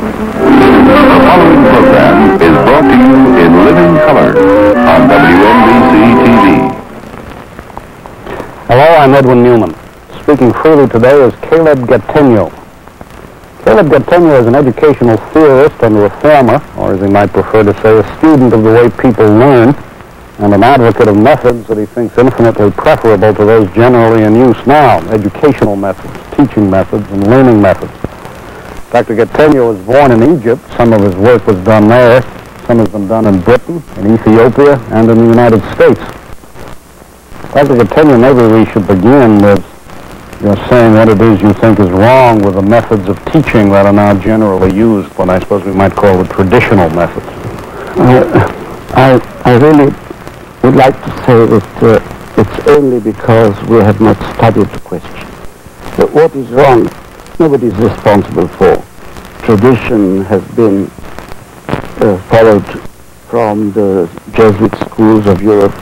The following program is brought to you in living color on WNBC TV. Hello, I'm Edwin Newman. Speaking freely today is Caleb Gattegno. Caleb Gattegno is an educational theorist and reformer, or as he might prefer to say, a student of the way people learn, and an advocate of methods that he thinks infinitely preferable to those generally in use now, educational methods, teaching methods, and learning methods. Dr. Gattegno was born in Egypt. Some of his work was done there. Some has been done in Britain, in Ethiopia, and in the United States. Dr. Gattegno, maybe we should begin with saying what it is you think is wrong with the methods of teaching that are now generally used, what I suppose we might call the traditional methods. I really would like to say that it's only because we have not studied the question. But what is wrong, nobody is responsible for. Tradition has been followed from the Jesuit schools of Europe,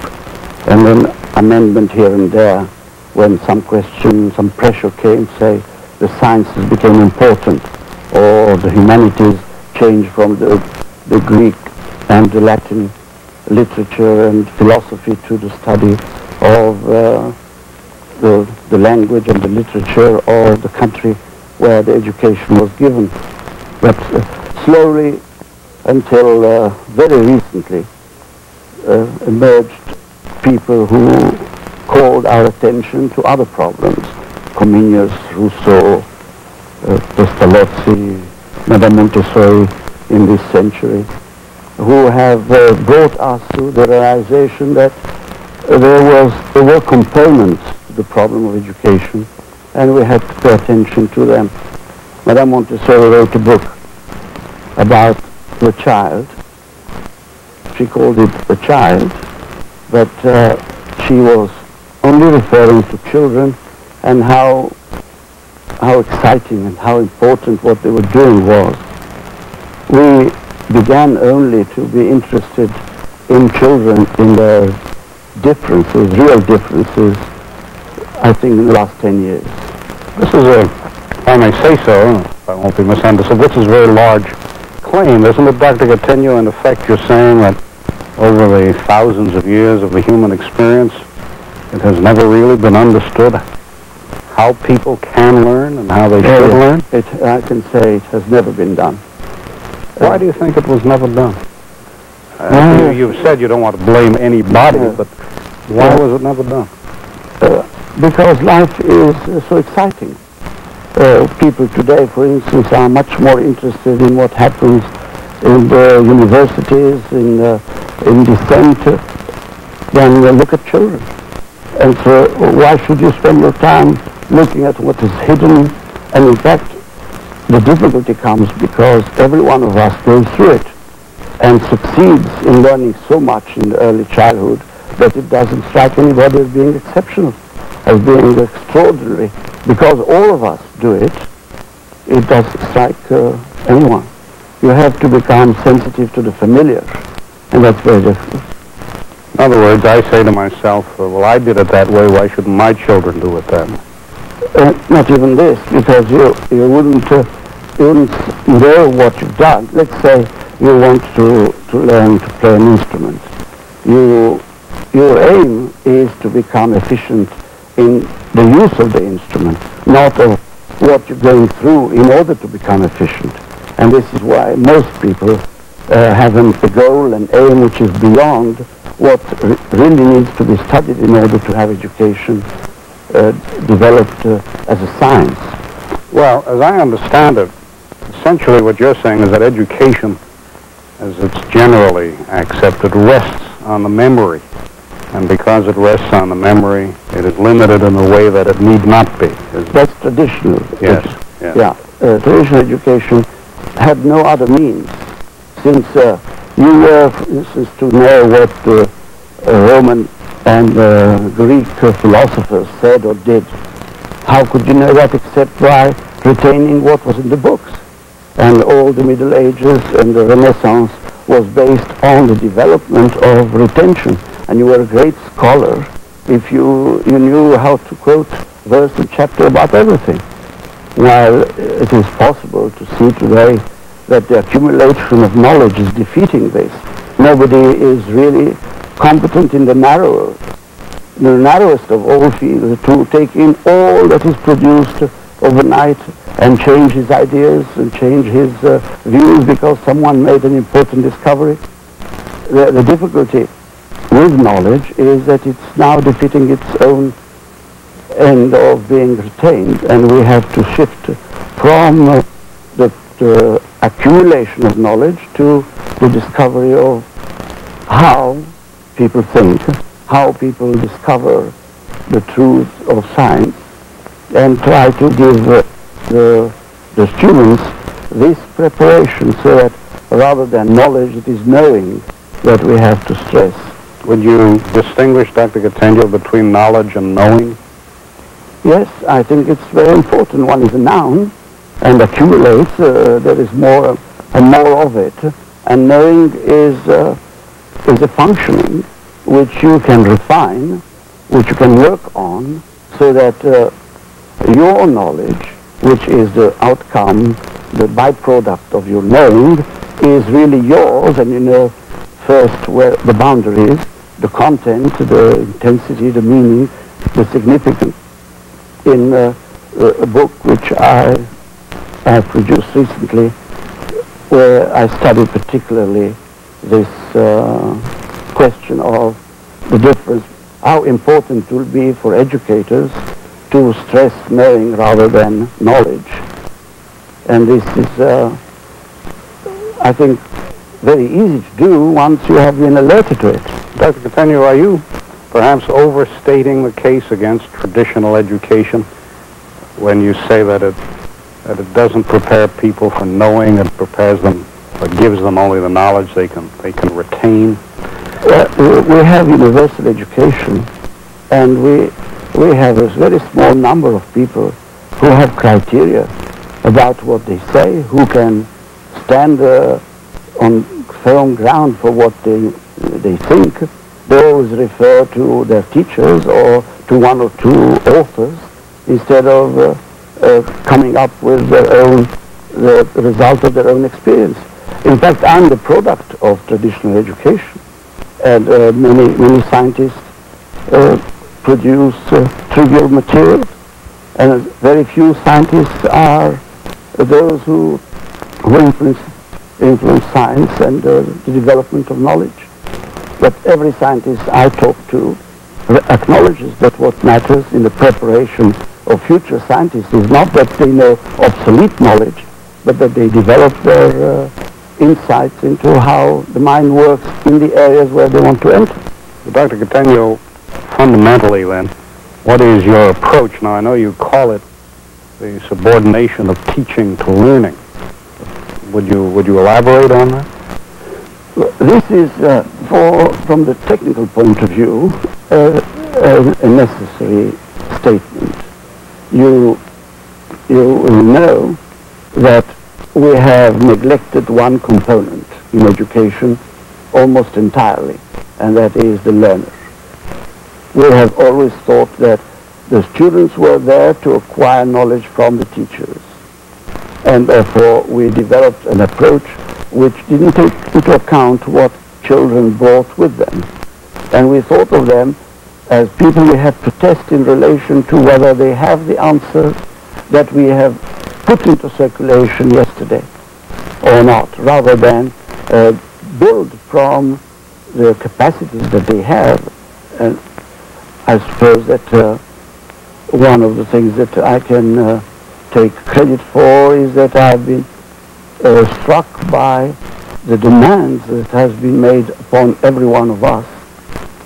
and then amendment here and there when some question, some pressure came, say the sciences became important, or the humanities changed from the Greek and the Latin literature and philosophy to the study of the language and the literature of the country where the education was given. But slowly, until very recently, emerged people who called our attention to other problems. Comenius, Rousseau, Pestalozzi, Madame Montessori in this century, who have brought us to the realization that there were components to the problem of education, and we had to pay attention to them. Madame Montessori wrote a book about the child. She called it The Child, but she was only referring to children and how exciting and how important what they were doing was. We began only to be interested in children in their differences, real differences, I think in the last 10 years. This is if I may say so, if I won't be misunderstood, this is a very large claim, isn't it, Dr. Gattegno? In effect, you're saying that over the thousands of years of the human experience, it has never really been understood how people can learn and how they should learn? I can say it has never been done. Why do you think it was never done? You've said you don't want to blame anybody, but why was it never done? Because life is so exciting. People today, for instance, are much more interested in what happens in the universities, in dissent, than look at children. And so why should you spend your time looking at what is hidden? And in fact, the difficulty comes because every one of us goes through it and succeeds in learning so much in the early childhood that it doesn't strike anybody as being exceptional, as being extraordinary. Because all of us do it, it doesn't strike anyone. You have to become sensitive to the familiar, and that's very difficult. In other words, I say to myself, well, I did it that way, why shouldn't my children do it that way? Not even this, because you wouldn't know what you've done. Let's say you want to learn to play an instrument. Your aim is to become efficient in the use of the instrument, not of what you're going through in order to become efficient. And this is why most people have a goal, an aim which is beyond what really needs to be studied in order to have education developed as a science. Well, as I understand it, essentially what you're saying is that education, as it's generally accepted, rests on the memory. And because it rests on the memory, it is limited in a way that it need not be. That's traditional. Yes. Traditional education had no other means. Since you were, for instance, to know what Roman and Greek philosophers said or did, how could you know that except by retaining what was in the books? And all the Middle Ages and the Renaissance was based on the development of retention. And you were a great scholar if you knew how to quote verse and chapter about everything. While it is possible to see today that the accumulation of knowledge is defeating this. Nobody is really competent in the narrowest of all fields to take in all that is produced overnight and change his ideas and change his views because someone made an important discovery. The difficulty with knowledge is that it's now defeating its own end of being retained, and we have to shift from the accumulation of knowledge to the discovery of how people think, how people discover the truth of science, and try to give the students this preparation so that rather than knowledge, it is knowing that we have to stress. Would you distinguish, Dr. Gattegno, between knowledge and knowing? Yes, I think it's very important. One is a noun and accumulates. There is more and more of it. And knowing is a functioning which you can refine, which you can work on, so that your knowledge, which is the outcome, the byproduct of your knowing, is really yours, and you know first where the boundary is, the content, the intensity, the meaning, the significance. In a book which I have produced recently, where I studied particularly this question of the difference, how important it will be for educators to stress knowing rather than knowledge. And this is, I think, very easy to do once you have been alerted to it. Dr. Gattegno, are you perhaps overstating the case against traditional education when you say that it doesn't prepare people for knowing, it prepares them, or gives them only the knowledge they can retain? We have universal education, and we have a very small number of people who have criteria about what they say, who can stand on firm ground for what they think. They always refer to their teachers or to one or two authors instead of coming up with the result of their own experience. In fact, I'm the product of traditional education, and many scientists produce trivial material, and very few scientists are those who influence science and the development of knowledge. But every scientist I talk to acknowledges that what matters in the preparation of future scientists is not that they know obsolete knowledge, but that they develop their insights into how the mind works in the areas where they want to enter. Dr. Gattegno, fundamentally then, what is your approach? Now, I know you call it the subordination of teaching to learning. Would you elaborate on that? This is, from the technical point of view, a necessary statement. You will know that we have neglected one component in education almost entirely, and that is the learner. We have always thought that the students were there to acquire knowledge from the teachers, and therefore we developed an approach which didn't take into account what children brought with them. And we thought of them as people we have to test in relation to whether they have the answers that we have put into circulation yesterday or not, rather than build from the capacities that they have. And I suppose that one of the things that I can take credit for is that I've been struck by the demands that has been made upon every one of us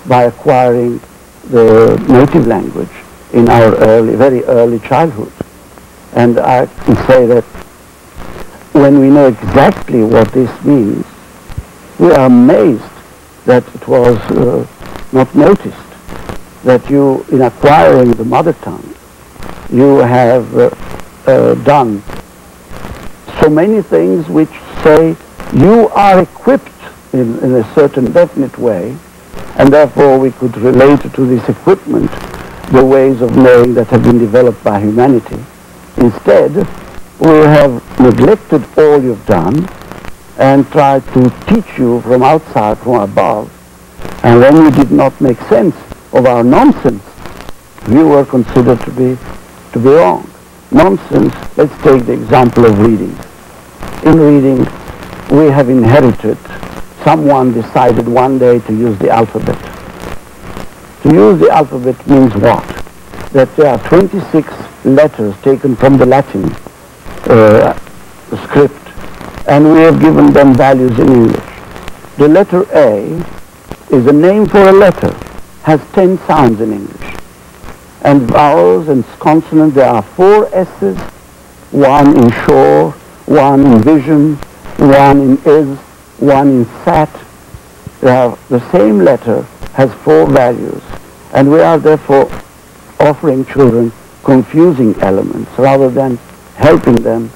by acquiring the native language in our very early childhood. And I can say that when we know exactly what this means, we are amazed that it was not noticed, that you, in acquiring the mother tongue, you have done so many things which say you are equipped in a certain definite way, and therefore we could relate to this equipment the ways of knowing that have been developed by humanity. Instead, we have neglected all you've done and tried to teach you from outside, from above. And when you did not make sense of our nonsense, you were considered to be wrong. Nonsense, let's take the example of reading. In reading, we have inherited, someone decided one day to use the alphabet. To use the alphabet means what? That there are 26 letters taken from the Latin script, and we have given them values in English. The letter A is a name for a letter, has 10 sounds in English. And vowels and consonants, there are 4 S's, 1 in shore, 1 in vision, 1 in is, 1 in sat. The same letter has 4 values, and we are therefore offering children confusing elements rather than helping them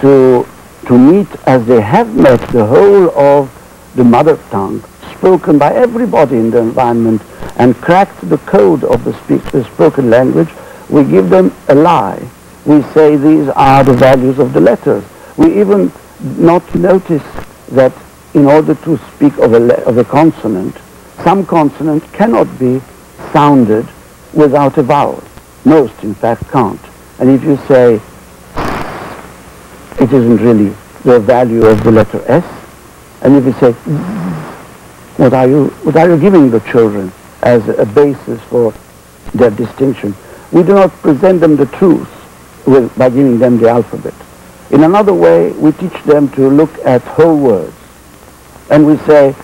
to meet as they have met the whole of the mother tongue spoken by everybody in the environment and cracked the code of the spoken language. We give them a lie. We say these are the values of the letters. We even not notice that in order to speak of a consonant, some consonant cannot be sounded without a vowel. Most, in fact, can't. And if you say, it isn't really the value of the letter S. And if you say, what are you giving the children as a basis for their distinction? We do not present them the truth by giving them the alphabet. In another way, we teach them to look at whole words. And we say,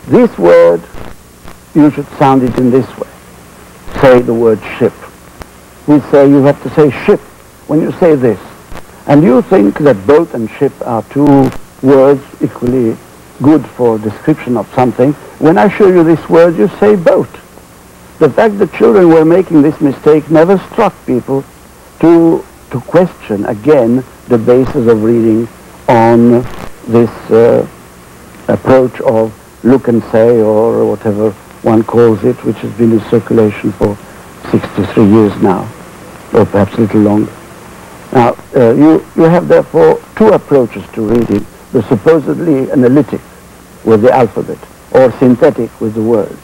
this word, you should sound it in this way. Say the word ship. We say you have to say ship when you say this. And you think that boat and ship are 2 words equally good for description of something. When I show you this word, you say boat. The fact that children were making this mistake never struck people to question again the basis of reading on this approach of look and say, or whatever one calls it, which has been in circulation for 63 years now, or perhaps a little longer. Now, you have therefore 2 approaches to reading: the supposedly analytic with the alphabet, or synthetic with the words.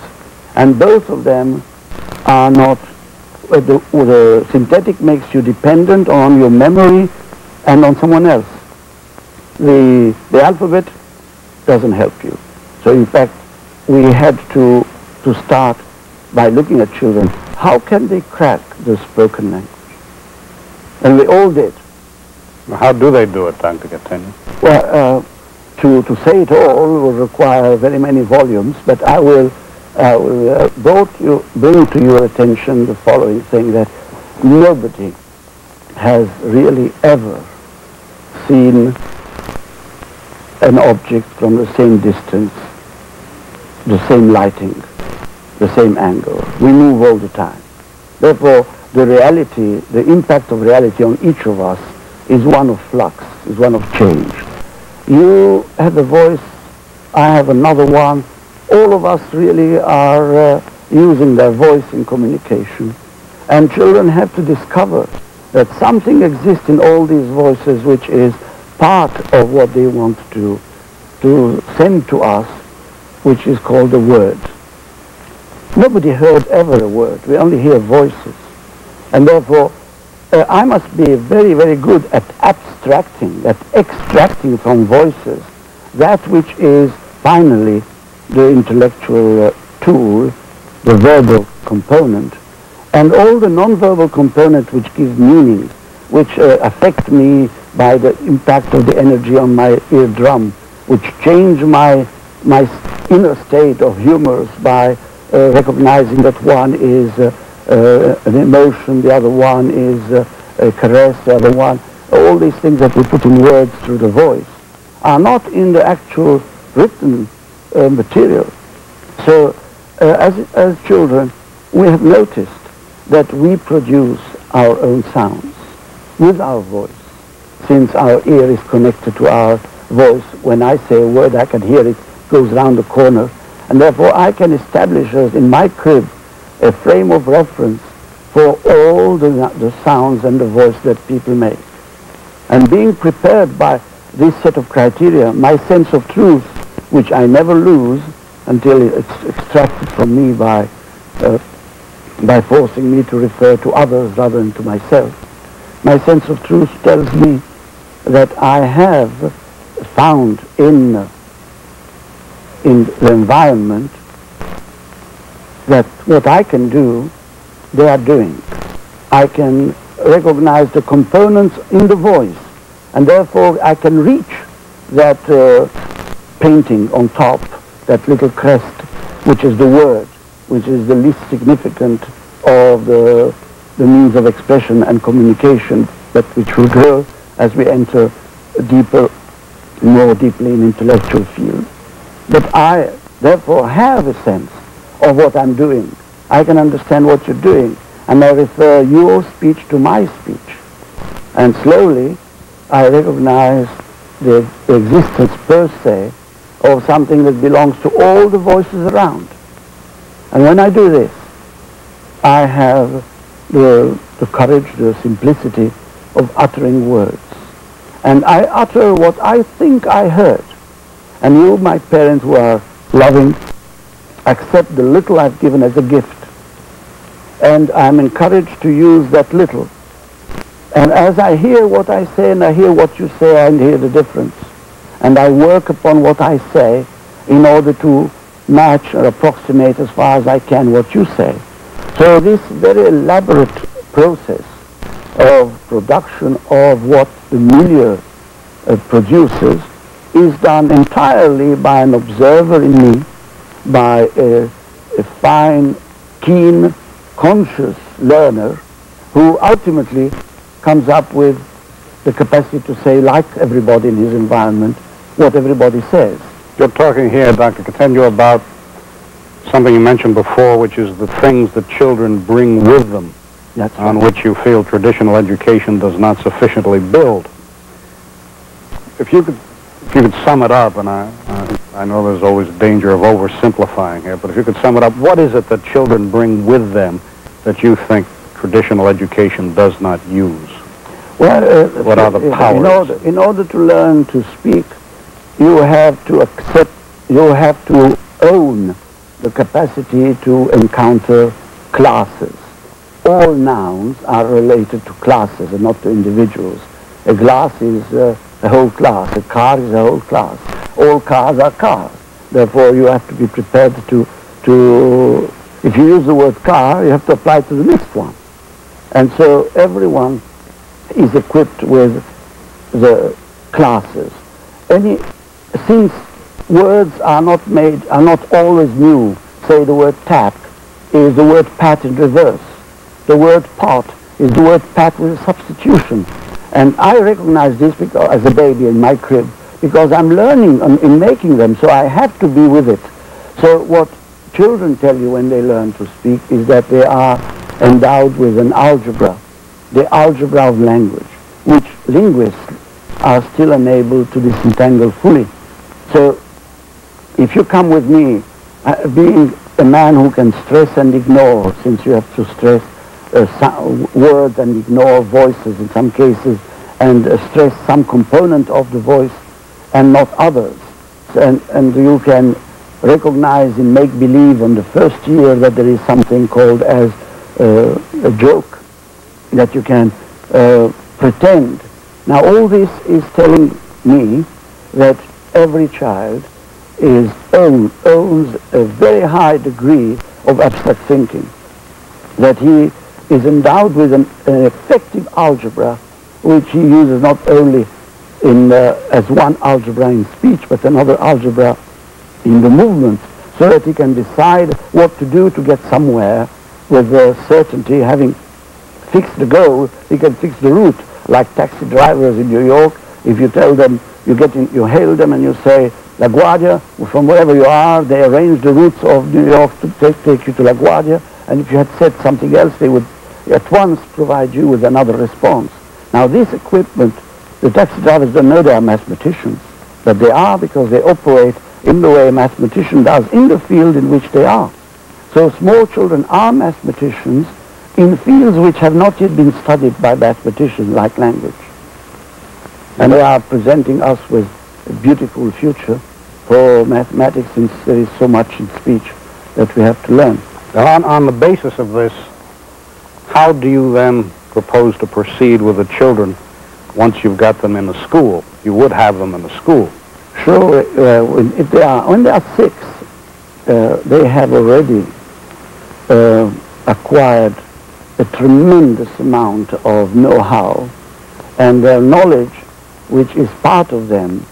And both of them are not, the synthetic makes you dependent on your memory and on someone else. The alphabet doesn't help you. So in fact, we had to start by looking at children. How can they crack the spoken language? And we all did. How do they do it, Dr. Gattegno? Well, to say it all will require very many volumes, but I will bring to your attention the following thing, that nobody has really ever seen an object from the same distance, the same lighting, the same angle. We move all the time. Therefore, the reality, the impact of reality on each of us is one of flux, is one of change. You have a voice, I have another one. All of us really are using their voice in communication. And children have to discover that something exists in all these voices which is part of what they want to send to us, which is called a word. Nobody heard ever a word. We only hear voices. And therefore, I must be very, very good at abstracting, at extracting from voices that which is finally the intellectual tool, the verbal component, and all the non-verbal components which give meaning, which affect me by the impact of the energy on my eardrum, which change my inner state of humors by recognizing that one is an emotion, the other one is a caress, the other one. All these things that we put in words through the voice are not in the actual written material. So as children, we have noticed that we produce our own sounds with our voice, since our ear is connected to our voice. When I say a word, I can hear it goes round the corner, and therefore I can establish as in my crib a frame of reference for all the sounds and the voice that people make. And being prepared by this set of criteria, my sense of truth, which I never lose until it's extracted from me by forcing me to refer to others rather than to myself, my sense of truth tells me that I have found in the environment that what I can do, they are doing. I can recognize the components in the voice, and therefore I can reach that painting on top, that little crest, which is the word, which is the least significant of the means of expression and communication, but which will grow as we enter deeper, more deeply in intellectual field. But I therefore have a sense of what I'm doing. I can understand what you're doing, and I refer your speech to my speech. And slowly I recognize the existence per se of something that belongs to all the voices around. And when I do this, I have the courage, the simplicity of uttering words. And I utter what I think I heard. And you, my parents who are loving, accept the little I've given as a gift. And I'm encouraged to use that little. And as I hear what I say and I hear what you say, I hear the difference. And I work upon what I say in order to match or approximate as far as I can what you say. So this very elaborate process of production of what the milieu produces is done entirely by an observer in me, by a fine, keen, conscious learner who ultimately comes up with the capacity to say, like everybody in his environment, what everybody says. You're talking here, Dr. Gattegno, about something you mentioned before, which is the things that children bring with them, That's on right. which you feel traditional education does not sufficiently build. If you could sum it up, and I know there's always danger of oversimplifying here, but if you could sum it up, what is it that children bring with them that you think traditional education does not use? Well, what are the powers? In order to learn to speak, you have to accept, you have to own the capacity to encounter classes. All nouns are related to classes and not to individuals. A glass is a whole class. A car is a whole class. All cars are cars. Therefore, you have to be prepared to if you use the word car, you have to apply it to the next one. And so everyone is equipped with the classes. Since words are not always new, say the word tap is the word pat in reverse. The word pot is the word pat with a substitution. And I recognize this because, as a baby in my crib, because I'm learning in making them, so I have to be with it. So what children tell you when they learn to speak is that they are endowed with an algebra, the algebra of language, which linguists are still unable to disentangle fully. So if you come with me, being a man who can stress and ignore, since you have to stress words and ignore voices in some cases, and stress some component of the voice and not others. And you can recognize in make-believe on the first year that there is something called as a joke, that you can pretend. Now all this is telling me that every child owns a very high degree of abstract thinking, that he is endowed with an effective algebra which he uses not only as one algebra in speech but another algebra in the movement, so that he can decide what to do to get somewhere with certainty. Having fixed the goal, he can fix the route. Like taxi drivers in New York, if you tell them, you hail them and you say LaGuardia, from wherever you are, they arrange the routes of New York to take you to LaGuardia, and if you had said something else, they would at once provide you with another response. Now this equipment, the taxi drivers don't know they are mathematicians, but they are because they operate in the way a mathematician does in the field in which they are. So small children are mathematicians in fields which have not yet been studied by mathematicians, like language. And they are presenting us with a beautiful future for mathematics, since there is so much in speech that we have to learn. On the basis of this, how do you then propose to proceed with the children once you've got them in the school? You would have them in the school. Sure, when they are 6, they have already acquired a tremendous amount of know-how, and their knowledge, which is part of them,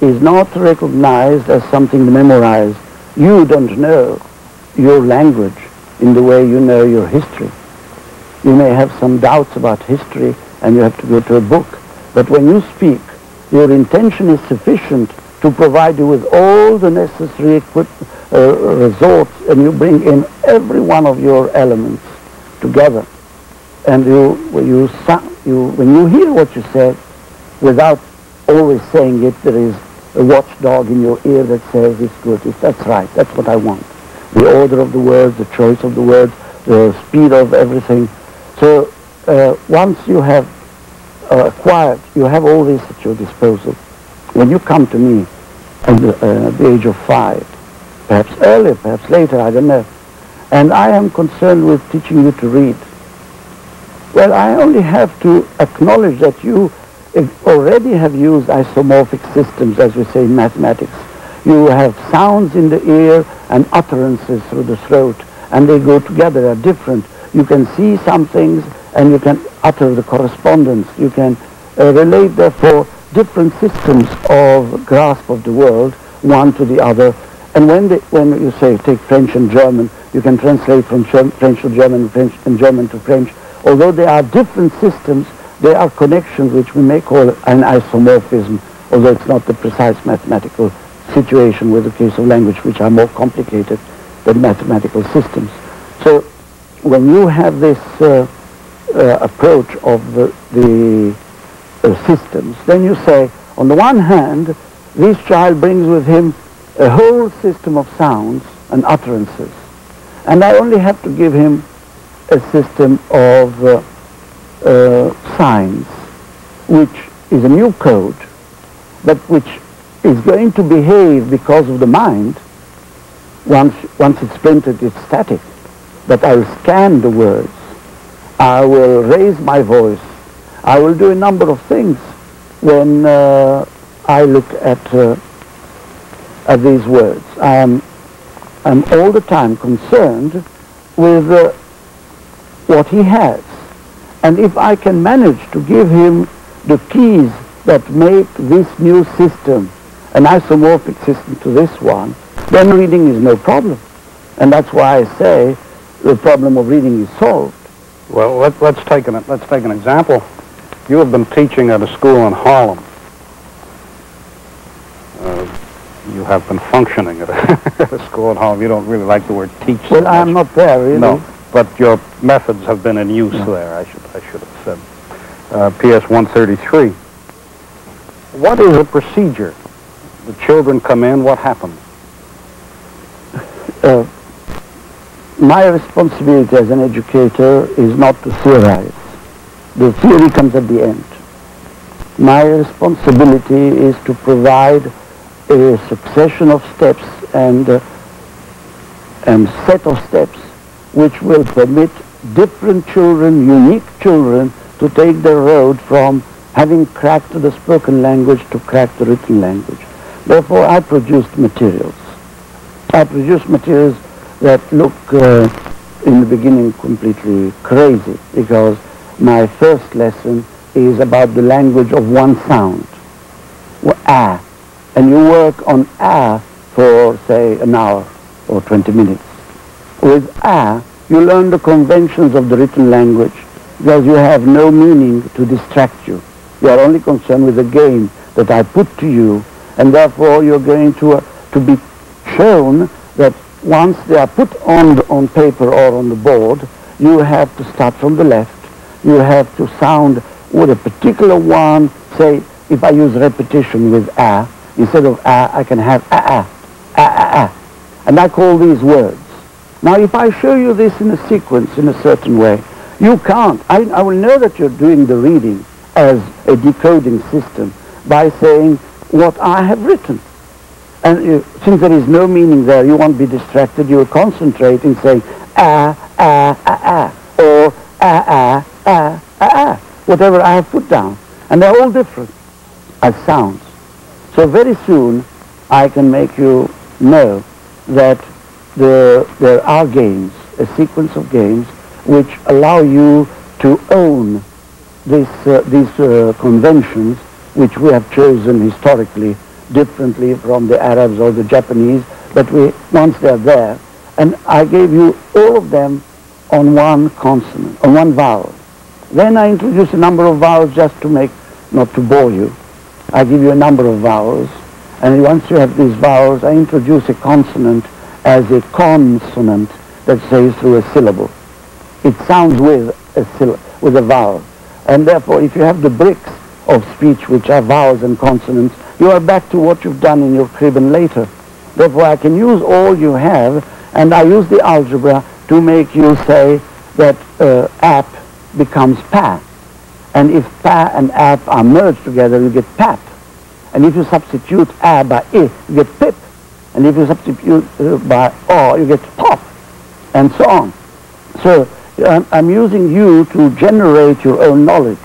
is not recognized as something to memorize. You don't know your language in the way you know your history. You may have some doubts about history and you have to go to a book, but when you speak, your intention is sufficient to provide you with all the necessary resorts, and you bring in every one of your elements together. And when you hear what you said, without always saying it, there is a watchdog in your ear that says it's good. That's right. That's what I want. The order of the words, the choice of the words, the speed of everything. So once you have acquired, you have all this at your disposal. When you come to me at the age of 5, perhaps earlier, perhaps later, I don't know, and I am concerned with teaching you to read, well, I only have to acknowledge that you already have used isomorphic systems, as we say in mathematics. You have sounds in the ear and utterances through the throat, and they go together, they're different. You can see some things, and you can utter the correspondence. You can relate, therefore, different systems of grasp of the world, one to the other. And when you say, take French and German, you can translate from French to German, and German to French. Although they are different systems, they are connections which we may call an isomorphism, although it's not the precise mathematical situation with the case of language, which are more complicated than mathematical systems. So when you have this approach of the systems, then you say, on the one hand, this child brings with him a whole system of sounds and utterances, and I only have to give him a system of signs, which is a new code, but which is going to behave because of the mind. Once it's printed, it's static, but I'll scan the words, I will raise my voice, I will do a number of things when I look at these words. I'm all the time concerned with what he has. And if I can manage to give him the keys that make this new system an isomorphic system to this one, then reading is no problem. And that's why I say the problem of reading is solved. Well, let's take an example. You have been teaching at a school in Harlem. You have been functioning at a school in Harlem. You don't really like the word teach. Well, so I'm not there, really. No, but your methods have been in use there, I should have said. PS 133. What is a procedure? The children come in, what happens? My responsibility as an educator is not to theorize. The theory comes at the end. My responsibility is to provide a succession of steps and set of steps which will permit different children, unique children, to take the road from having cracked the spoken language to crack the written language. Therefore, I produced materials. I produced materials that look in the beginning completely crazy, because my first lesson is about the language of one sound, ah, and you work on ah for, say, an hour or 20 minutes. With ah, you learn the conventions of the written language, because you have no meaning to distract you. You are only concerned with the game that I put to you, and therefore you're going to be shown that once they are put on paper or on the board, you have to start from the left. You have to sound with a particular one. Say, if I use repetition with ah, instead of ah, I can have ah, ah, ah, ah, ah. And I call these words. Now, if I show you this in a sequence, in a certain way, you can't. I will know that you're doing the reading as a decoding system, by saying what I have written. And since there is no meaning there, you won't be distracted. You will concentrate in saying or whatever I have put down. And they're all different as sounds. So very soon I can make you know that there are games, a sequence of games, which allow you to own these conventions which we have chosen historically differently from the Arabs or the Japanese, but once they're there, and I gave you all of them on one consonant, on one vowel. Then I introduce a number of vowels just to make, not to bore you. I give you a number of vowels, and once you have these vowels, I introduce a consonant as a consonant that says through a syllable. It sounds with a vowel. And therefore, if you have the bricks of speech which are vowels and consonants, you are back to what you've done in your crib and later. Therefore, I can use all you have, and I use the algebra to make you say that app becomes pa. And if pa and app are merged together, you get pap. And if you substitute a by I, you get pip. And if you substitute by o, you get pop. And so on. So I'm using you to generate your own knowledge.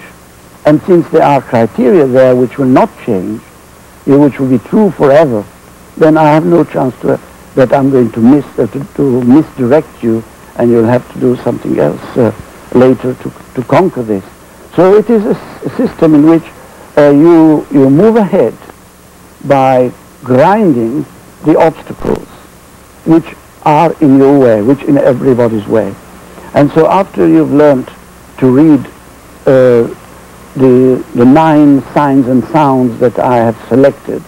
And since there are criteria there which will not change, which will be true forever, then I have no chance that I'm going to misdirect you, and you'll have to do something else later to conquer this. So it is a system in which you move ahead by grinding the obstacles which are in your way, which in everybody's way. And so after you've learned to read the 9 signs and sounds that I have selected,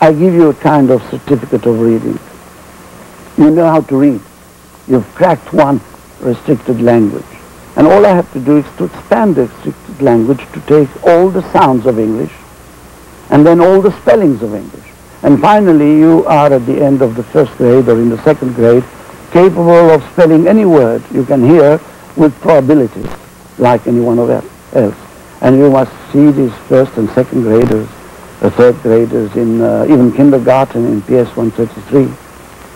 I give you a kind of certificate of reading. You know how to read. You've cracked one restricted language. And all I have to do is to expand the restricted language to take all the sounds of English and then all the spellings of English. And finally, you are at the end of the first grade or in the second grade capable of spelling any word you can hear with probabilities like anyone else. And you must see these first and second graders, third graders in even kindergarten in PS 133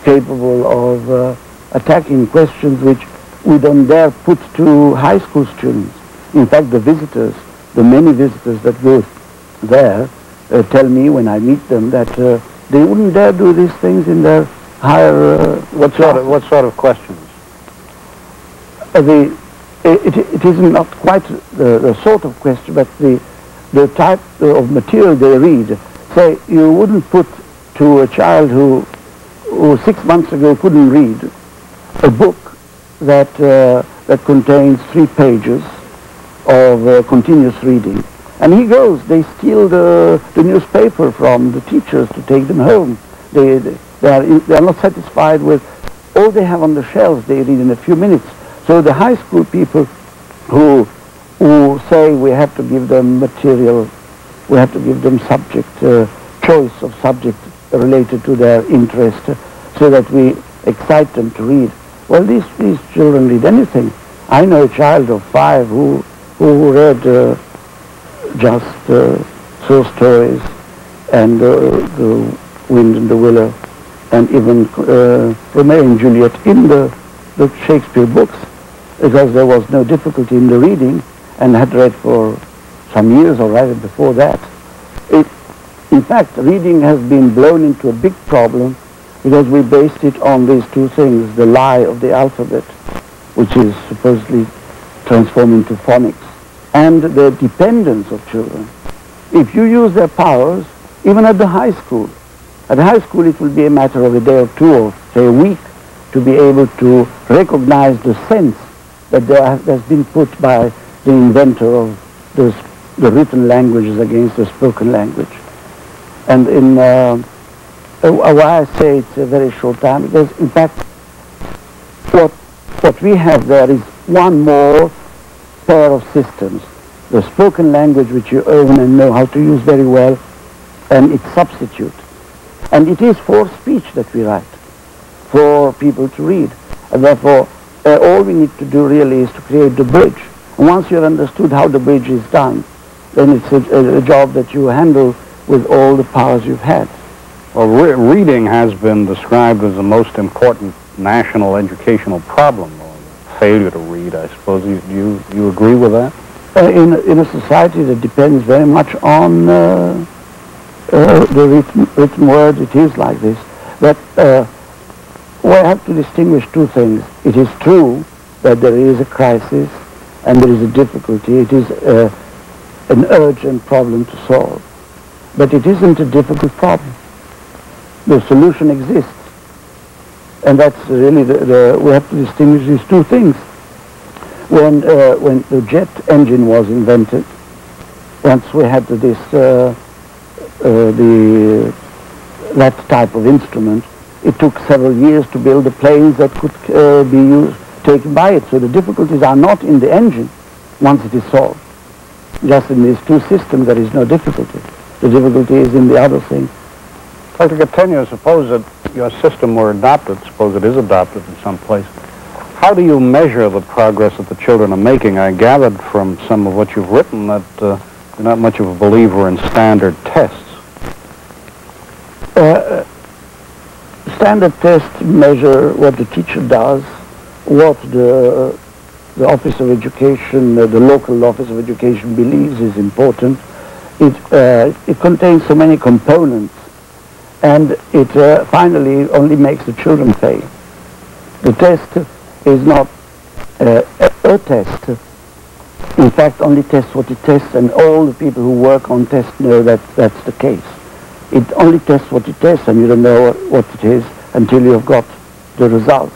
capable of attacking questions which we don't dare put to high school students. In fact, the many visitors that go there tell me when I meet them that they wouldn't dare do these things in their higher... What sort of questions? It is not quite the sort of question, but the type of material they read. Say, you wouldn't put to a child who 6 months ago couldn't read a book that contains 3 pages of continuous reading. And he goes, they steal the newspaper from the teachers to take them home. They are not satisfied with all they have on the shelves, they read in a few minutes. So the high school people who say we have to give them material, we have to give them subject, choice of subject related to their interest, so that we excite them to read. Well, these children read anything. I know a child of 5 who read just short stories and the Wind and the Willow, and even Romeo and Juliet in the Shakespeare books, because there was no difficulty in the reading, and had read for some years or rather before that. In fact, reading has been blown into a big problem because we based it on these 2 things: the lie of the alphabet, which is supposedly transformed into phonics, and the dependence of children. If you use their powers, even at the high school, it will be a matter of a day or 2 or say a week to be able to recognize the sense that has been put by the inventor of the written languages against the spoken language. And in why I say it's a very short time, because in fact what we have there is one more pair of systems: the spoken language, which you own and know how to use very well, and its substitute. And it is for speech that we write, for people to read. And therefore, all we need to do really is to create the bridge. And once you've understood how the bridge is done, then it's a job that you handle with all the powers you've had. Well, reading has been described as the most important national educational problem, or failure to read, I suppose. You agree with that? In a society that depends very much on the written word, it is like this. But we have to distinguish two things. It is true that there is a crisis and there is a difficulty. It is an urgent problem to solve. But it isn't a difficult problem. The solution exists. And that's really we have to distinguish these two things. When the jet engine was invented, once we had this that type of instrument, it took several years to build the planes that could be taken by it. So the difficulties are not in the engine once it is solved. Just in these two systems there is no difficulty. The difficulty is in the other thing. Dr. Gattegno, suppose that your system were adopted, suppose it is adopted in some place. How do you measure the progress that the children are making? I gathered from some of what you've written that you're not much of a believer in standard tests. Standard tests measure what the teacher does, what the Office of Education, the local Office of Education believes is important. It contains so many components, and it finally only makes the children fail. The test is not a test. In fact, only tests what it tests, and all the people who work on tests know that that's the case. It only tests what it tests, and you don't know what it is until you've got the results.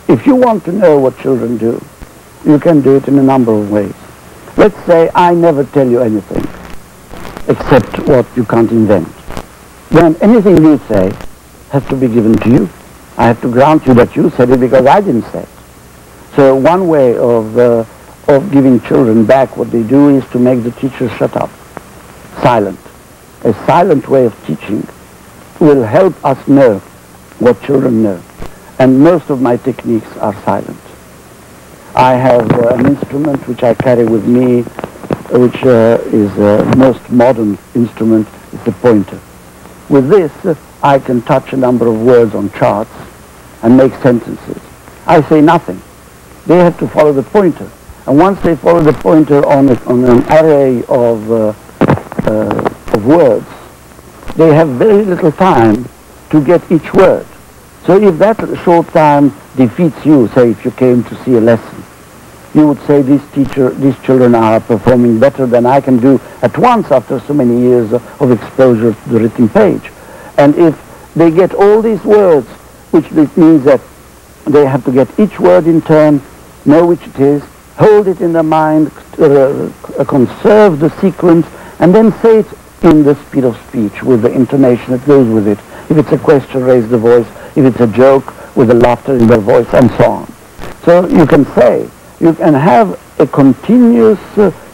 If you want to know what children do, you can do it in a number of ways. Let's say I never tell you anything except what you can't invent. Then anything you say has to be given to you. I have to grant you that you said it because I didn't say it. So one way of giving children back what they do is to make the teacher shut up, silent. A silent way of teaching will help us know what children know. And most of my techniques are silent. I have an instrument which I carry with me, which is the most modern instrument. It's a pointer. With this, I can touch a number of words on charts and make sentences. I say nothing. They have to follow the pointer. And once they follow the pointer on an array of words, they have very little time to get each word. So if that short time defeats you, say if you came to see a lesson, you would say these children are performing better than I can do at once after so many years of exposure to the written page. And if they get all these words, which means that they have to get each word in turn, know which it is, hold it in their mind, conserve the sequence, and then say it in the speed of speech with the intonation that goes with it. If it's a question, raise the voice. If it's a joke, with the laughter in their voice, and so on. So you can say, you can have a continuous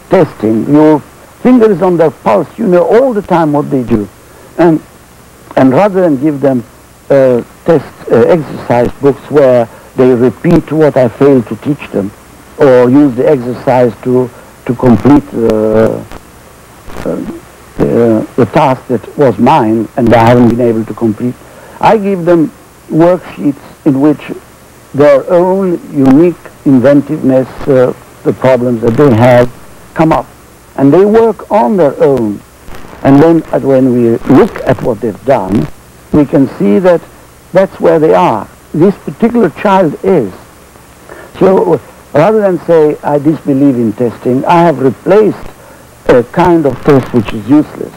testing. Your finger is on their pulse. You know all the time what they do. And rather than give them exercise books where they repeat what I failed to teach them, or use the exercise to complete the task that was mine and I haven't been able to complete, I give them worksheets in which their own unique inventiveness, the problems that they have, come up. And they work on their own. And then when we look at what they've done, we can see that that's where they are. This particular child is. So rather than say, I disbelieve in testing, I have replaced a kind of test which is useless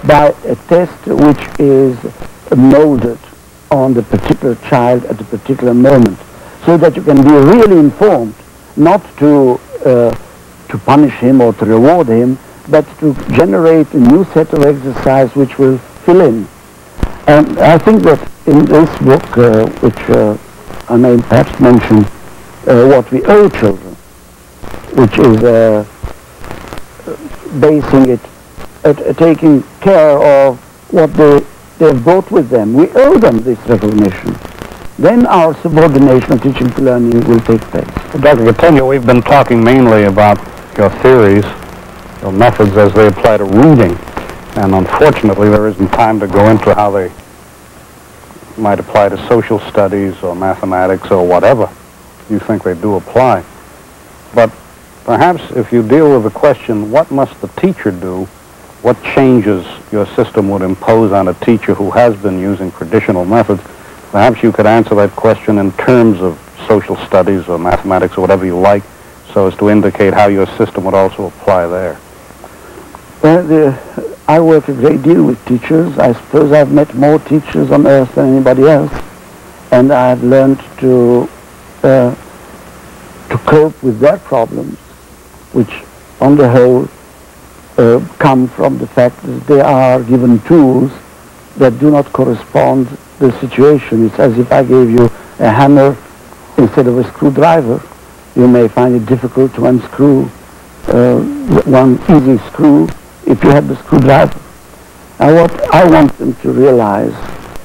by a test which is molded on the particular child at a particular moment, so that you can be really informed, not to punish him or to reward him, but to generate a new set of exercise which will fill in. And I think that in this book, which I may perhaps mention, what we owe children, which is basing it at taking care of what they've brought with them. We owe them this recognition. Then our subordination of teaching to learning will take place. Dr. Gattegno, we've been talking mainly about your theories. methods as they apply to reading. And unfortunately, there isn't time to go into how they might apply to social studies or mathematics or whatever you think they do apply. But perhaps if you deal with the question, what must the teacher do? What changes your system would impose on a teacher who has been using traditional methods? Perhaps you could answer that question in terms of social studies or mathematics or whatever you like, so as to indicate how your system would also apply there. I work a great deal with teachers. I suppose I've met more teachers on earth than anybody else, and I've learned to cope with their problems, which on the whole come from the fact that they are given tools that do not correspond to the situation. It's as if I gave you a hammer instead of a screwdriver. You may find it difficult to unscrew one easy screw if you have the screwdriver. Now what I want them to realize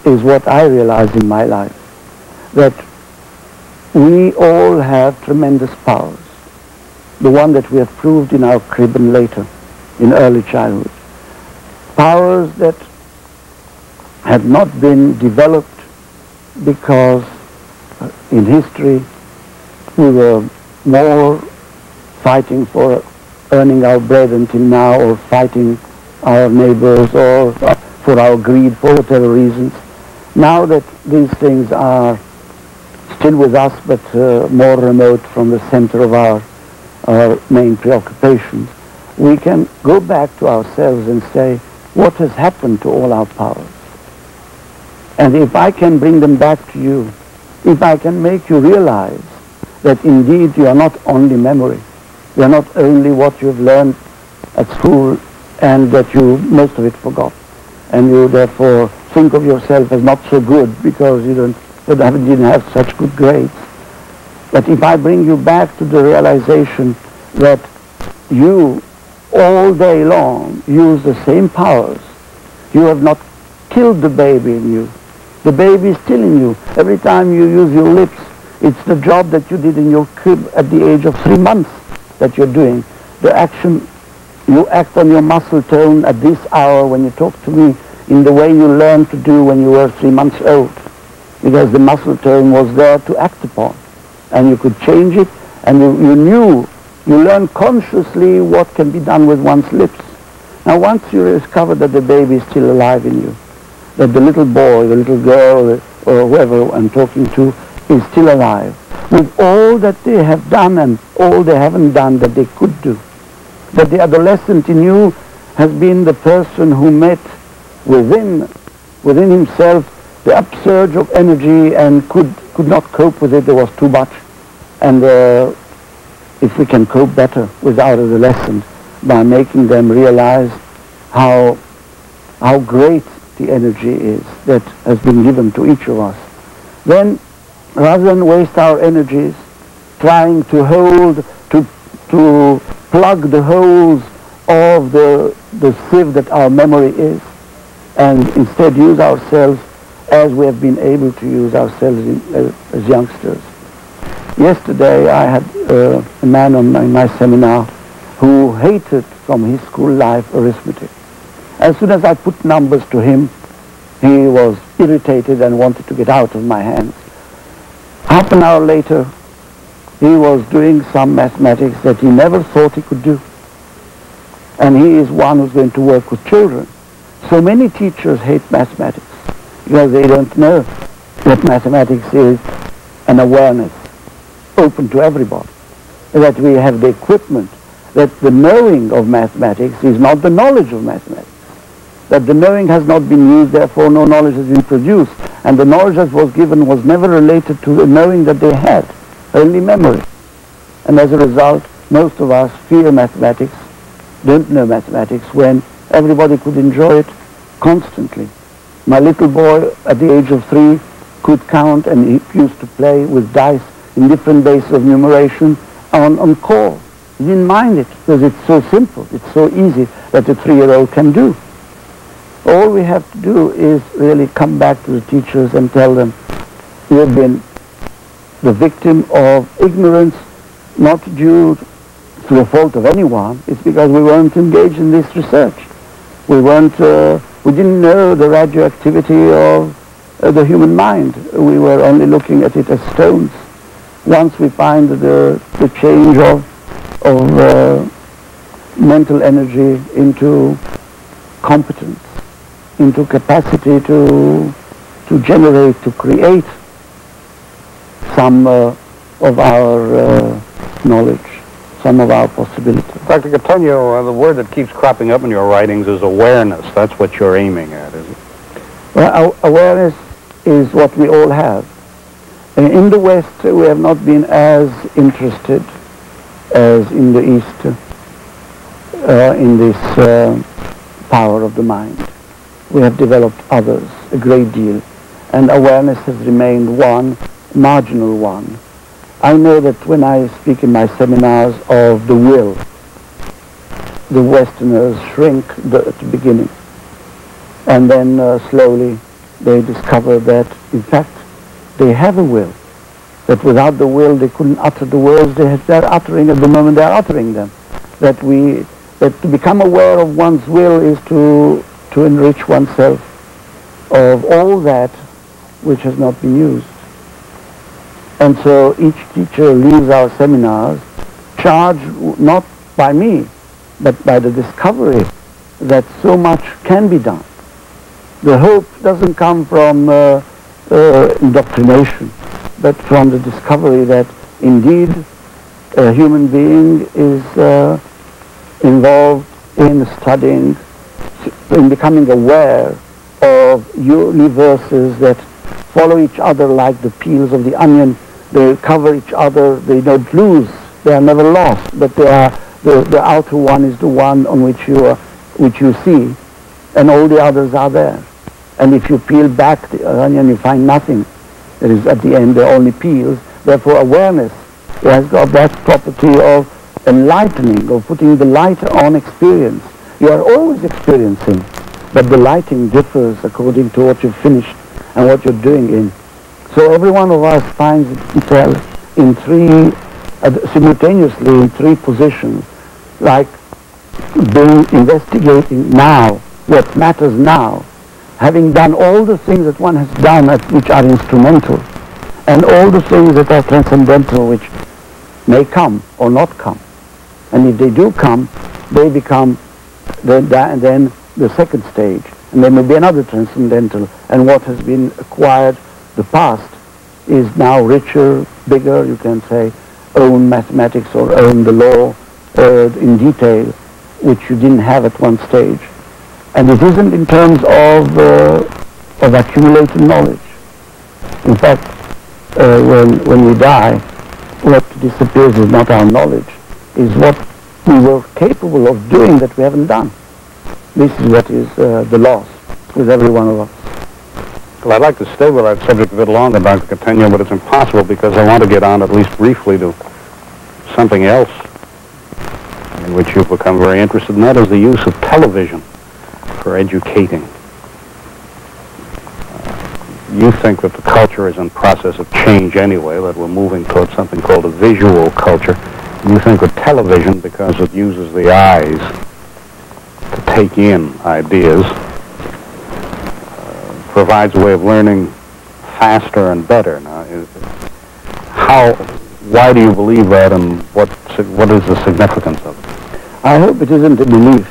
is what I realize in my life, that we all have tremendous powers. The one that we have proved in our crib and later, in early childhood. Powers that had not been developed because in history we were more fighting for earning our bread until now, or fighting our neighbors, or for our greed, for whatever reasons. Now that these things are still with us, but more remote from the center of our main preoccupations, we can go back to ourselves and say, what has happened to all our powers? And if I can bring them back to you, if I can make you realize that indeed you are not only memory, you are not only what you've learned at school and that you most of it forgot, and you therefore think of yourself as not so good because you didn't have such good grades. But if I bring you back to the realization that you all day long use the same powers, you have not killed the baby in you. The baby is still in you. Every time you use your lips, it's the job that you did in your crib at the age of 3 months that you're doing. The action, you act on your muscle tone at this hour when you talk to me in the way you learned to do when you were 3 months old, because the muscle tone was there to act upon, and you could change it, and you learned consciously what can be done with one's lips. Now once you discover that the baby is still alive in you, that the little boy, the little girl, or whoever I'm talking to is still alive, with all that they have done and all they haven't done that they could do, that the adolescent in you has been the person who met within himself the upsurge of energy and could not cope with it. There was too much. And if we can cope better with our adolescents by making them realize how great the energy is that has been given to each of us, then rather than waste our energies trying to plug the holes of the sieve that our memory is, and instead use ourselves as we have been able to use ourselves as youngsters. Yesterday I had a man in my seminar who hated from his school life arithmetic. As soon as I put numbers to him, he was irritated and wanted to get out of my hands. Half an hour later, he was doing some mathematics that he never thought he could do. And he is one who's going to work with children. So many teachers hate mathematics because they don't know that mathematics is an awareness open to everybody, that we have the equipment, that the knowing of mathematics is not the knowledge of mathematics, that the knowing has not been used, therefore no knowledge has been produced, and the knowledge that was given was never related to the knowing that they had, only memory. And as a result, most of us fear mathematics, don't know mathematics, when everybody could enjoy it constantly. My little boy at the age of 3 could count, and he used to play with dice in different bases of numeration on call. He didn't mind it because it's so simple, it's so easy that a 3-year-old can do. All we have to do is really come back to the teachers and tell them, you have been the victim of ignorance, not due through the fault of anyone. It's because we weren't engaged in this research. We didn't know the radioactivity of the human mind. We were only looking at it as stones. Once we find the change of mental energy into competence, into capacity to generate, to create some of our knowledge, some of our possibilities. Dr. Gattegno, the word that keeps cropping up in your writings is awareness. That's what you're aiming at, is it? Well, awareness is what we all have. In the West, we have not been as interested as in the East in this power of the mind. We have developed others a great deal, and awareness has remained one, marginal one. I know that when I speak in my seminars of the will, the Westerners shrink at the beginning, and then slowly they discover that, in fact, they have a will, that without the will they couldn't utter the words they're uttering at the moment they're uttering them, that to become aware of one's will is to enrich oneself of all that which has not been used. And so each teacher leaves our seminars charged not by me, but by the discovery that so much can be done. The hope doesn't come from indoctrination, but from the discovery that indeed a human being is involved in studying, in becoming aware of universes that follow each other like the peels of the onion. They cover each other, they don't lose, they are never lost, but they are, the outer one is the one on which you see, and all the others are there. And if you peel back the onion, you find nothing. There is at the end, there are only peels. Therefore, awareness has got that property of enlightening, of putting the light on experience. You are always experiencing, but the lighting differs according to what you've finished and what you're doing in. So every one of us finds himself in simultaneously in three positions, like investigating now, what matters now, having done all the things that one has done which are instrumental, and all the things that are transcendental which may come or not come. And if they do come, they become then the second stage, and there may be another transcendental, and what has been acquired, the past, is now richer, bigger, you can say, own mathematics or own the law in detail, which you didn't have at one stage. And it isn't in terms of accumulated knowledge. In fact, when we die, what disappears is not our knowledge, is what we were capable of doing that we haven't done. This is what is the loss with every one of us. Well, I'd like to stay with that subject a bit longer, Dr. Gattegno, but it's impossible because I want to get on at least briefly to something else in which you've become very interested, and that is the use of television for educating. You think that the culture is in process of change anyway, that we're moving towards something called a visual culture. You think that television, because it uses the eyes to take in ideas, provides a way of learning faster and better. Now, why do you believe that, and what is the significance of it? I hope it isn't a belief.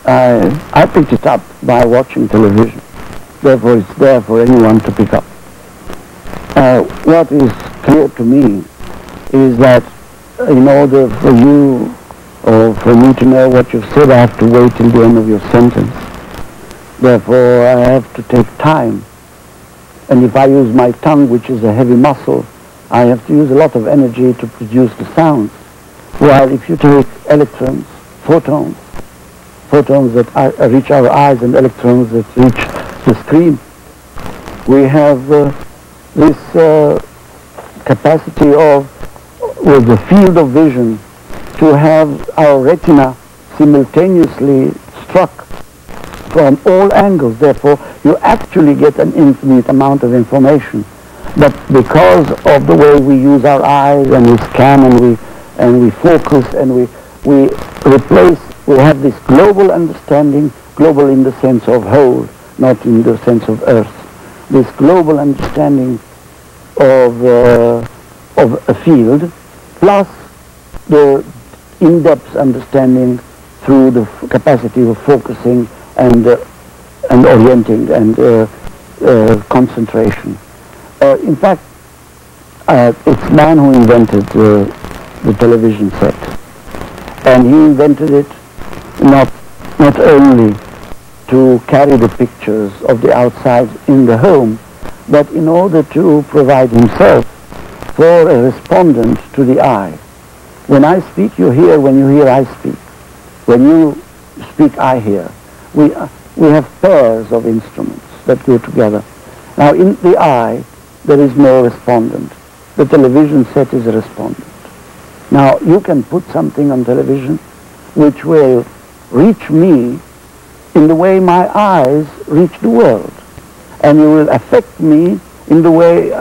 I picked it up by watching television. Therefore, it's there for anyone to pick up. What is clear to me is that in order for you or for me to know what you've said, I have to wait till the end of your sentence. Therefore, I have to take time. And if I use my tongue, which is a heavy muscle, I have to use a lot of energy to produce the sounds. While if you take electrons, photons that reach our eyes and electrons that reach the screen, we have this capacity of, with the field of vision, to have our retina simultaneously struck from all angles. Therefore, you actually get an infinite amount of information. But because of the way we use our eyes and we scan and we focus and we have this global understanding, global in the sense of whole, not in the sense of earth, this global understanding of a field, plus the in-depth understanding through the capacity of focusing and orienting and concentration. In fact, it's man who invented the television set, and he invented it not only to carry the pictures of the outside in the home, but in order to provide himself for a respondent to the eye. When I speak, you hear. When you hear, I speak. When you speak, I hear. We have pairs of instruments that go together. Now, in the eye, there is no respondent. The television set is a respondent. Now, you can put something on television which will reach me in the way my eyes reach the world. And you will affect me in the way,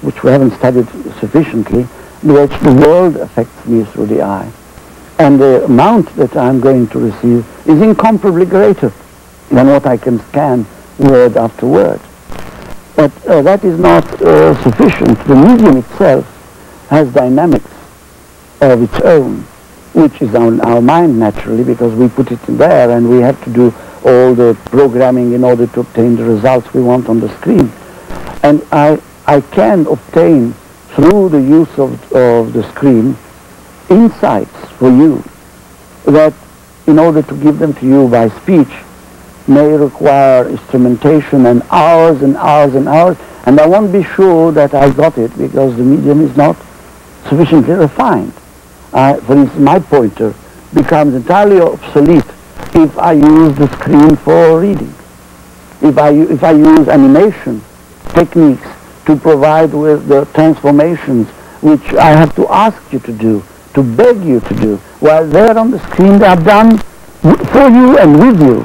which we haven't studied sufficiently, in which the world affects me through the eye. And the amount that I'm going to receive is incomparably greater than what I can scan word after word. But that is not sufficient. The medium itself has dynamics of its own, which is on our mind naturally, because we put it there and we have to do all the programming in order to obtain the results we want on the screen. And I can obtain, through the use of the screen, insights for you that, in order to give them to you by speech, may require instrumentation and hours and hours and hours, and I won't be sure that I got it because the medium is not sufficiently refined. For instance, my pointer becomes entirely obsolete if I use the screen for reading. If I use animation techniques to provide with the transformations which I have to ask you to do, to beg you to do, while there on the screen they are done for you and with you.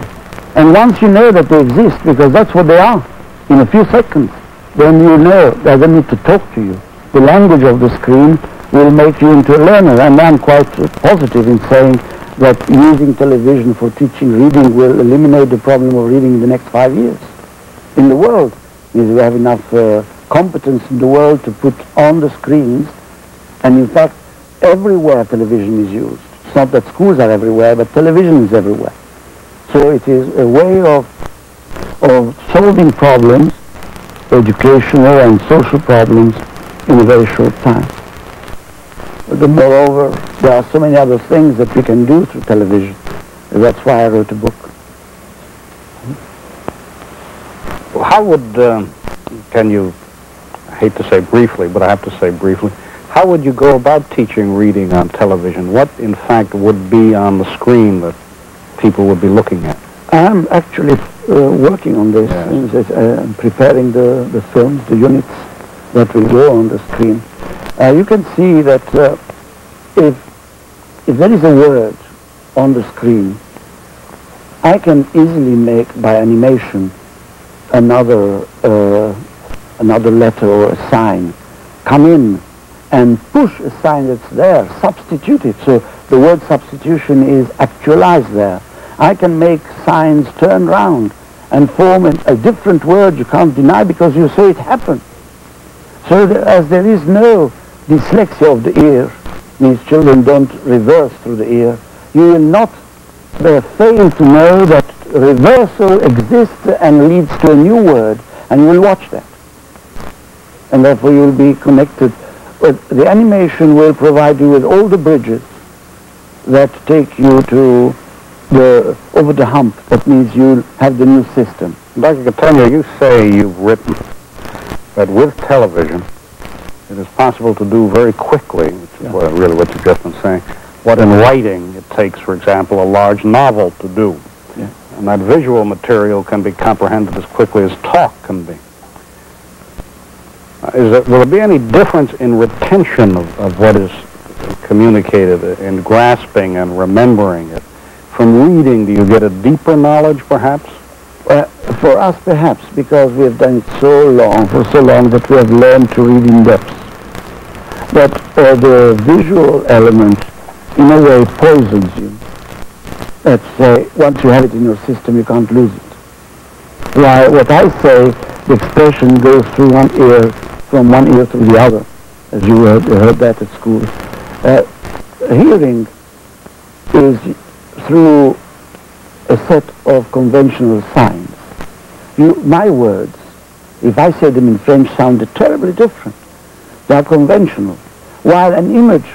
And once you know that they exist, because that's what they are, in a few seconds, then you know that I don't need to talk to you. The language of the screen will make you into a learner, and I'm quite positive in saying that using television for teaching reading will eliminate the problem of reading in the next 5 years. In the world, we have enough competence in the world to put on the screens, and in fact, everywhere television is used. It's not that schools are everywhere, but television is everywhere. So it is a way of solving problems, educational and social problems, in a very short time. But moreover, there are so many other things that we can do through television. That's why I wrote a book. Well, how would, can you, I hate to say briefly, but I have to say briefly, how would you go about teaching reading on television? What, in fact, would be on the screen that people would be looking at? I'm actually working on these things, preparing the films, the units that will go on the screen. You can see that if there is a word on the screen, I can easily make by animation another letter or a sign come in and push a sign that's there, substitute it. So the word substitution is actualized there. I can make signs turn round and form a different word you can't deny because you say it happened. So as there is no dyslexia of the ear, these children don't reverse through the ear, you will not fail to know that reversal exists and leads to a new word, and you will watch that. And therefore you will be connected. The animation will provide you with all the bridges that take you to over the hump. That means you'll have the new system. Dr. Gattegno, you say you've written that with television it is possible to do very quickly, which is really what you've just been saying, what in writing it takes, for example, a large novel to do. Yeah. And that visual material can be comprehended as quickly as talk can be. Will there be any difference in retention of what is communicated, in grasping and remembering it? From reading, do you get a deeper knowledge, perhaps? For us, perhaps, because we have done it for so long that we have learned to read in depth. But the visual element, in in a way poisons you. Let's say, once you have it in your system, you can't lose it. While what I say, the expression goes through one ear, from one ear to the other, as you heard that at school. Hearing is through a set of conventional signs. My words, if I say them in French, sound terribly different. They are conventional. While an image,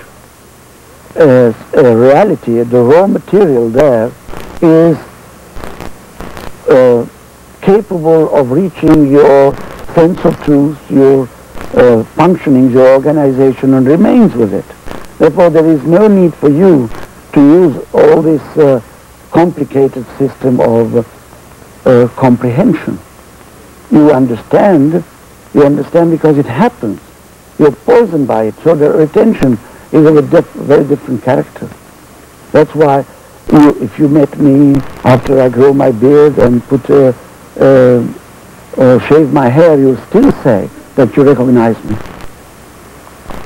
a reality, the raw material there is capable of reaching your sense of truth, your functioning, your organization, and remains with it. Therefore, there is no need for you to use all this complicated system of comprehension. You understand because it happens. You're poisoned by it, so the retention is of a very different character. That's why if you met me after I grow my beard and shave my hair, you'll still say that you recognize me.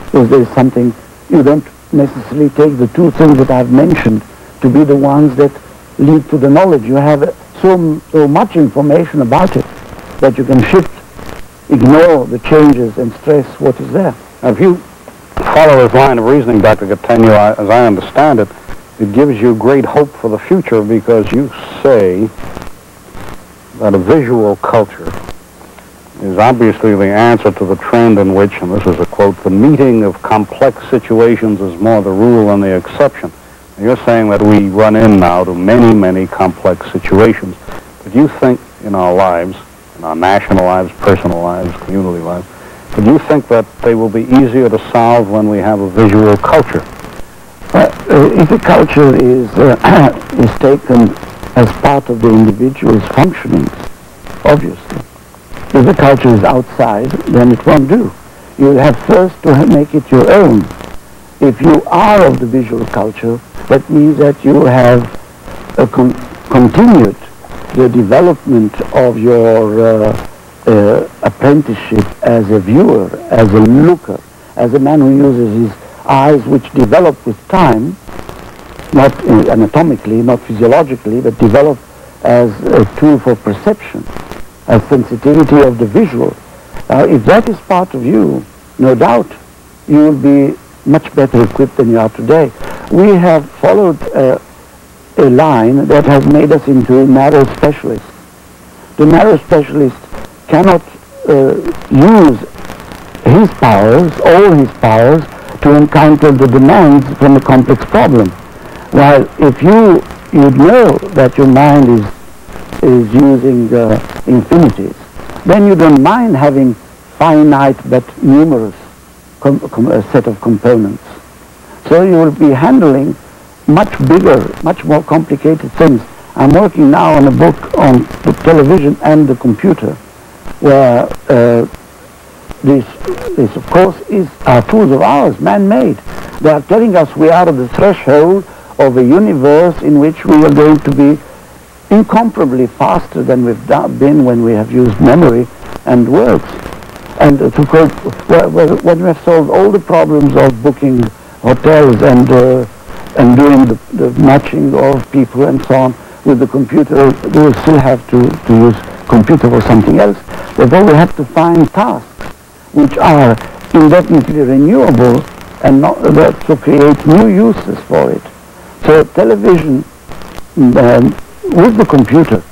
Because there is something, you don't necessarily take the two things that I've mentioned to be the ones that lead to the knowledge. You have so much information about it that you can ignore the changes and stress what is there. Now, if you follow this line of reasoning, Dr. Gattegno, as I understand it, it gives you great hope for the future because you say that a visual culture is obviously the answer to the trend in which, and this is a quote, the meeting of complex situations is more the rule than the exception. And you're saying that we run in now to many, many complex situations. But you think in our lives, in our national lives, personal lives, community lives, but you think that they will be easier to solve when we have a visual culture? If a culture is taken as part of the individual's functionings, obviously. If the culture is outside, then it won't do. You have first to make it your own. If you are of the visual culture, that means that you have continued the development of your apprenticeship as a viewer, as a looker, as a man who uses his eyes, which develop with time, not anatomically, not physiologically, but develop as a tool for perception, as sensitivity of the visual. If that is part of you, no doubt, you will be much better equipped than you are today. We have followed a line that has made us into narrow specialists. The narrow specialist cannot use his powers, all his powers, to encounter the demands from a complex problem. While if you know that your mind is using infinities, then you don't mind having finite but numerous set of components. So you will be handling much bigger, much more complicated things. I'm working now on a book on the television and the computer, where this of course are tools of ours, man-made. They are telling us we are at the threshold of a universe in which we are going to be incomparably faster than we've been when we have used memory and words. And when we have solved all the problems of booking hotels and doing the matching of people and so on with the computer, we will still have to use computer for something else. Therefore, we have to find tasks which are indefinitely renewable and not to create new uses for it. So television with the computer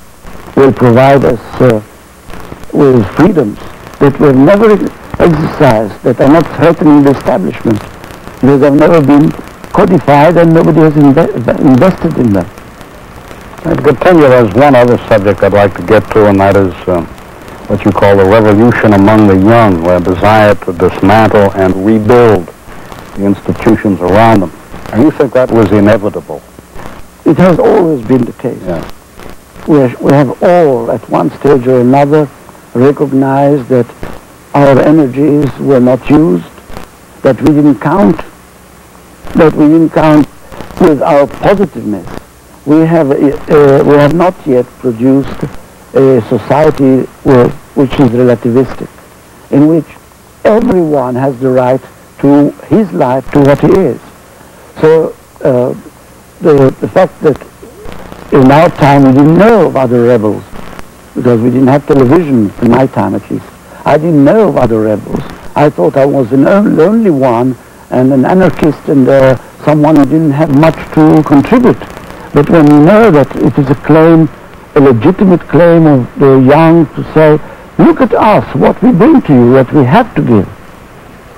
will provide us with freedoms that were never exercised, that are not threatening the establishment, because they've never been codified and nobody has invested in them. To continue, there's one other subject I'd like to get to, and that is what you call the revolution among the young, their desire to dismantle and rebuild the institutions around them. And you think that was inevitable? It has always been the case. Yeah. We have all, at one stage or another, recognized that our energies were not used, that we didn't count with our positiveness. We have not yet produced a society which is relativistic, in which everyone has the right to his life, to what he is. So the fact that in our time we didn't know of other rebels, because we didn't have television, in my time at least. I didn't know of other rebels. I thought I was the only one, and an anarchist, and someone who didn't have much to contribute. But when you know that it is a claim, a legitimate claim of the young to say, look at us, what we bring to you, what we have to give,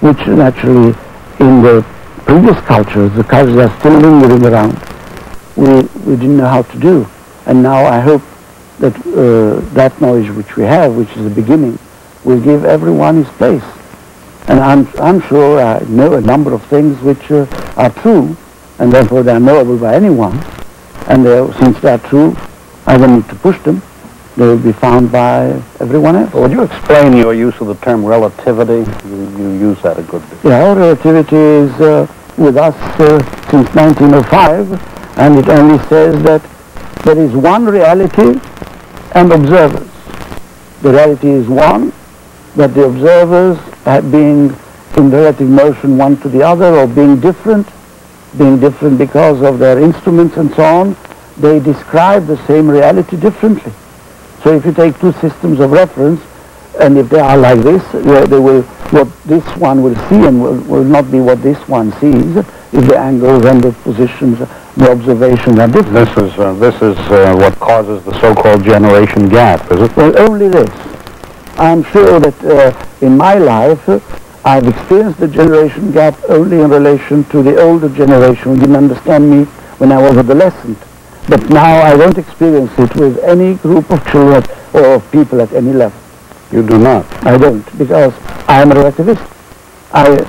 which naturally in the previous cultures, the cultures are still lingering around, we didn't know how to do. And now I hope that that knowledge which we have, which is the beginning, will give everyone his place. And I'm sure I know a number of things which are true, and therefore they are knowable by anyone. And since they are true, I don't need to push them. They will be found by everyone else. Would you explain your use of the term relativity? You use that a good bit. Yeah, relativity is with us since 1905, and it only says that there is one reality and observers. The reality is one, that the observers being in relative motion one to the other, or being different because of their instruments and so on, they describe the same reality differently. So if you take two systems of reference, and if they are like this, they will, what this one will see and will not be what this one sees, if the angles and the positions, the observations are different. This is what causes the so-called generation gap, is it? Well, only this. I'm sure that in my life, I've experienced the generation gap only in relation to the older generation who didn't understand me when I was adolescent. But now I don't experience it with any group of children or of people at any level. You do not? I don't, because I am a relativist. I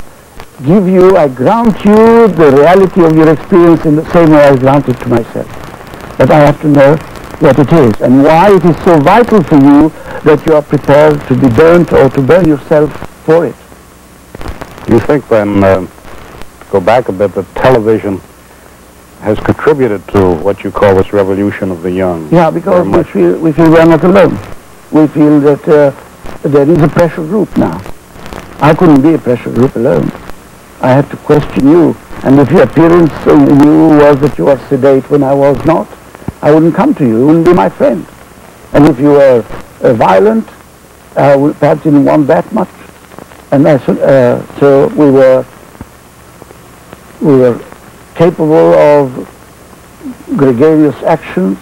grant you the reality of your experience in the same way I grant it to myself. But I have to know what it is, and why it is so vital for you that you are prepared to be burnt or to burn yourself for it. You think then, to go back a bit, that television has contributed to what you call this revolution of the young? Yeah, because we feel we are not alone. We feel that there is a pressure group now. I couldn't be a pressure group alone. I had to question you, and if your appearance in you was that you were sedate when I was not, I wouldn't come to you. You wouldn't be my friend. And if you were violent, perhaps didn't want that much. And so we were capable of gregarious actions,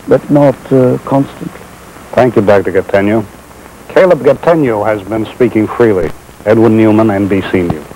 but not constantly. Thank you, Dr. Gattegno. Caleb Gattegno has been speaking freely. Edwin Newman, NBC News.